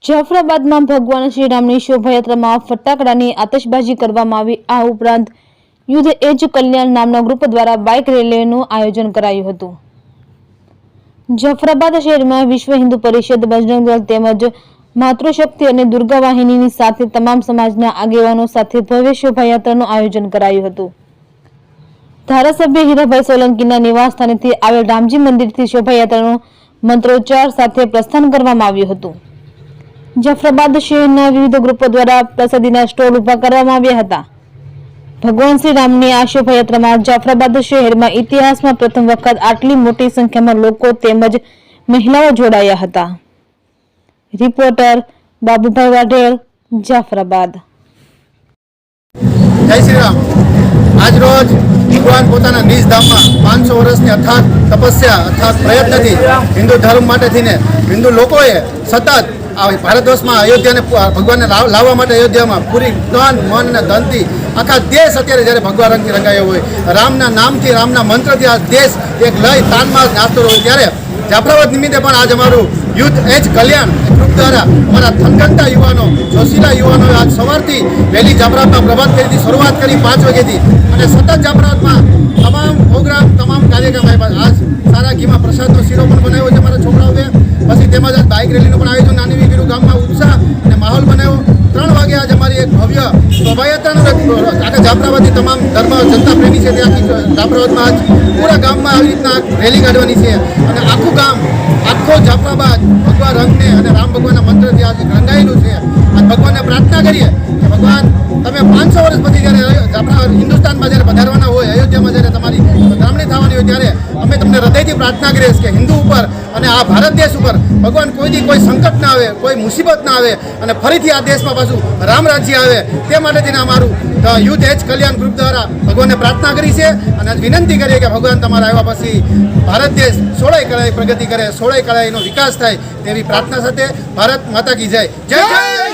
જાફરાબાદમાં ભગવાન શ્રી રામની શોભાયાત્રામાં ફટાકડાની આતશબાજી કરવામાં આવી। આ ઉપરાંત યુદ્ધ એજ કલ્યાણ નામના ગ્રુપ દ્વારા બાઇક રેલીનું આયોજન કરાયું હતું। જાફરાબાદ શહેરમાં વિશ્વ હિન્દુ પરિષદ, બજરંગ દળ તેમજ માતૃશક્તિ અને દુર્ગા વાહિનીની સાથે તમામ સમાજના આગેવાનો સાથે ભવ્ય શોભાયાત્રાનું આયોજન કરાયું હતું। ધારાસભ્ય હીરાભાઈ સોલંકીના નિવાસ સ્થાનેથી આવેલ રામજી મંદિરથી શોભાયાત્રાનું મંત્રોચ્ચાર સાથે પ્રસ્થાન કરવામાં આવ્યું હતું। જાફરાબાદ શહેરના વિવિધ ગ્રુપો દ્વારા પ્રસાદીના સ્ટોલ ઉભા કરવામાં આવ્યા હતા। ભગવાન શ્રી રામની આ શોભાયાત્રામાં જાફરાબાદ શહેરમાં ઇતિહાસમાં પ્રથમ વખત આટલી મોટી સંખ્યામાં લોકો તેમજ મહિલાઓ જોડાયા હતા। રિપોર્ટર બાબુભાઈ વાઢેર, જાફરાબાદ। જય શ્રી રામ। આજ રોજ ભગવાન પોતાના નિજ ધામમાં 500 વર્ષની અથાગ તપસ્યા અથાગ પ્રયત્નથી હિન્દુ ધર્મ માટે થઈને હિન્દુ લોકોએ સતત ભારત વર્ષમાં અયોધ્યાને ભગવાનને લાવવા માટે અયોધ્યામાં પૂરી તન મન અને ધનથી આખા દેશ અત્યારે જ્યારે ભગવા રંગથી રંગાયો હોય, રામના નામથી રામના મંત્રથી આ દેશ એક લય તાનમાં નાચતો હોય, ત્યારે જાફરાબાદ નિમિત્તે પણ આજ અમારું યુદ્ધ એજ કલ્યાણ ગ્રુપ દ્વારા અમારા થનગનતા યુવાનો, જોશીલા યુવાનોએ આજ સવારથી વહેલી જાફરાબાદમાં પ્રભાત ફેરીથી શરૂઆત કરી 5 વાગ્યાથી અને સતત જાફરાબાદમાં તમામ પ્રોગ્રામ તમામ કાર્યક્રમ આવ્યા। આજ સારા ઘીમાં પ્રસાદનો શીરો પણ બનાવ્યો છે અમારા છોકરાઓએ, પછી તેમજ આજ બાઇક રેલીનું પણ આયોજન નાની વીગીરું ગામમાં ઉત્સાહ અને માહોલ બનાવ્યો। 3 વાગે આજ અમારી એક ભવ્ય શોભાયાત્રાનું આખા જાફરાબાદની તમામ ધર્મ જનતા પ્રેમી છે તે આખી જાફરાબાદમાં આજ પૂરા ગામમાં આવી રીતના રેલી કાઢવાની છે અને આખું ગામ આખો જાફરાબાદ ભગવા રંગને અને રામ ભગવાનના મંત્રથી આજે રંગાયેલું છે। આજ ભગવાનને પ્રાર્થના કરીએ કે ભગવાન તમે 500 વર્ષ પછી જ્યારે જાફરાબાદ હિન્દુસ્તાનમાં જ્યારે પધારવાના હોય, અયોધ્યામાં જ્યારે તમારી પધરામણી થવાની હોય, ત્યારે અમે તમને હૃદયથી પ્રાર્થના કરીએ કે હિન્દુ ઉપર અને આ ભારત દેશ ઉપર ભગવાન કોઈથી કોઈ સંકટ ના આવે, કોઈ મુસીબત ના આવે અને ફરીથી આ દેશમાં પાછું રામ રાજ્ય આવે તે માટે થઈને અમારું યુદ્ધ એજ કલ્યાણ ગ્રુપ દ્વારા ભગવાનને પ્રાર્થના કરી છે અને વિનંતી કરીએ કે ભગવાન તમારા આવ્યા પછી ભારત દેશ 16 કળાએ પ્રગતિ કરે, 16 કળાએનો વિકાસ થાય તેવી પ્રાર્થના સાથે ભારત માતા કી જય। જય જય।